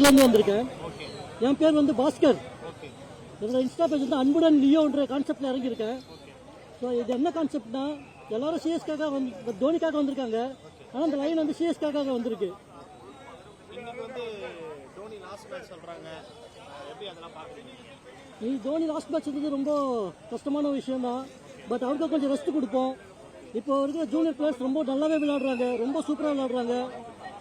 திருப்பூர்லேருந்து வந்திருக்கேன். என் பேர் வந்து பாஸ்கர். என்னோட இன்ஸ்டா பேஜ் வந்து அன்புடன் லியோன்ற கான்செப்டில் இறங்கியிருக்கேன். ஸோ இது என்ன கான்செப்ட்னா, எல்லாரும் சிஎஸ்காக வந்து தோனிக்காக வந்திருக்காங்க. ஆனால் இந்த லைன் வந்து சிஎஸ்காக வந்திருக்கு. தோனி லாஸ்ட் மேட்ச் வந்து ரொம்ப கஷ்டமான விஷயம் தான். பட் அவருக்கு கொஞ்சம் ரெஸ்ட் கொடுப்போம். இப்போ இருக்கிற ஜூனியர் பிளேயர்ஸ் ரொம்ப நல்லாவே விளையாடுறாங்க, ரொம்ப சூப்பராக விளையாடுறாங்க.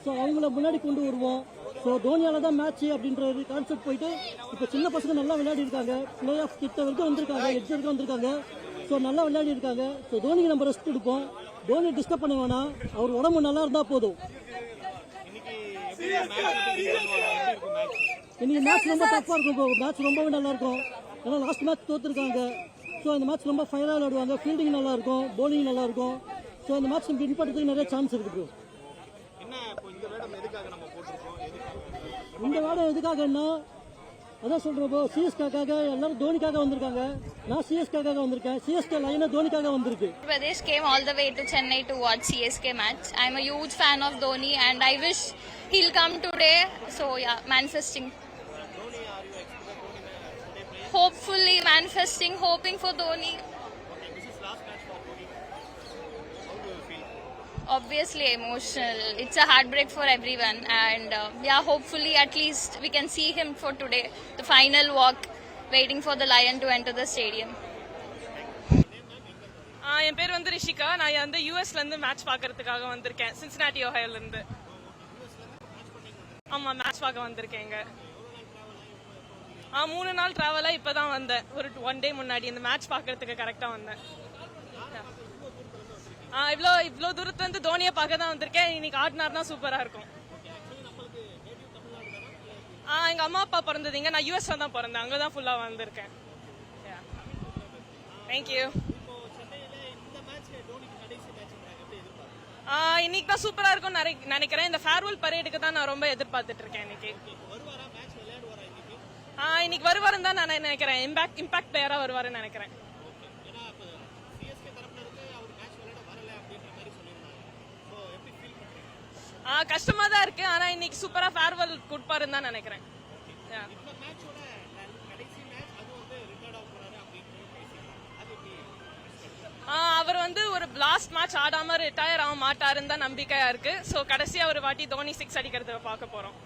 ஸோ அவங்கள முன்னாடி கொண்டு வருவோம். ஸோ தோனியால தான் மேட்ச் அப்படின்ற ஒரு கான்செப்ட் போயிட்டு இப்போ சின்ன பசங்க நல்லா விளையாடி இருக்காங்க. பிளே ஆஃப் கிட்ட வரைக்கும் வந்திருக்காங்க, எட்ஜ் வரைக்கும் வந்திருக்காங்க. ஸோ நல்லா விளையாடி இருக்காங்க. ஸோ தோனிக்கு நம்ம ரெஸ்ட் கொடுப்போம். தோனி டிஸ்டர்ப் பண்ண வேணாம், அவர் உடம்பு நல்லா இருந்தால் போதும். இன்னைக்கு மேட்ச் ரொம்ப டஃப்பாக இருக்கும். மேட்ச் ரொம்பவே நல்லா இருக்கும். ஏன்னா லாஸ்ட் மேட்ச் தோத்துருக்காங்க. ஸோ இந்த மேட்ச் ரொம்ப ஃபைனலாக விளையாடுவாங்க. ஃபீல்டிங் நல்லா இருக்கும், போலிங் நல்லா இருக்கும். ஸோ இந்த மேட்ச் வின் பண்ணுறதுக்கு நிறைய சான்ஸ் இருக்கு. இந்த வேடம் எதுக்காகன்னா, அதான் சொல்றப்போ சிஎஸ்காக எல்லாரும் தோனிக்காக வந்திருக்காங்க. நான் சிஎஸ்காக வந்திருக்கேன். சிஎஸ்கே லைனா தோனிக்காக வந்திருக்கு. Pradesh came all the way to Chennai to watch CSK match. I'm a huge fan of Dhoni and I wish he'll come today. So yeah, manifesting. Hopefully manifesting, hoping for Dhoni. Obviously emotional. It's a heartbreak for everyone and yeah, hopefully at least we can see him for today. The final walk, waiting for the lion to enter the stadium. என் பேர் வந்து ரிஷிகா. நான் வந்து யூஎஸ்ல இருந்து match பார்க்கறதுக்காக வந்திருக்கேன். Cincinnati ஓஹையோல இருந்து. ஆமா, மேட்ச் பார்க்க வந்திருக்கேங்க. 3 நாள் டிராவலா இப்பதான் வந்தேன். ஒரு 1 டே முன்னாடி இந்த மேட்ச் பார்க்கறதுக்கு கரெக்டா வந்தேன். இவ்வளோ தூரத்துல இருந்து தோனியை பார்க்க தான் வந்திருக்கேன். இன்னைக்கு ஆடினார்னா சூப்பரா இருக்கும். எங்க அம்மா அப்பா பிறந்ததுங்க. நான் யூஎஸ்ல தான் பிறந்தேன். அங்கதான் ஃபுல்லா வந்திருக்கேன். தேங்க்யூ. இன்னைக்கு தான் சூப்பரா இருக்கும் நினைக்கிறேன். இந்த ஃபேர்வெல் பரேடுக்கு தான் நான் ரொம்ப எதிர்பார்த்துட்டு இருக்கேன். இன்னைக்கு வருவாருன்னு தான் நான் நினைக்கிறேன். இம்பாக்ட் பிளேயரா வருவாருன்னு நினைக்கிறேன். கஷ்டமா தான் இருக்கு. ஆனா இன்னைக்கு சூப்பரா ஃபேர்வெல் கொடுப்பாருன்னு தான் நினைக்கிறேன். அவர் வந்து ஒரு லாஸ்ட் மேட்ச் ஆடாம ரிட்டையர் ஆக மாட்டாருன்னு தான் நம்பிக்கையா இருக்கு. சோ கடைசியா ஒரு வாட்டி தோனி 6 அடிக்கிறத பார்க்க போறோம்.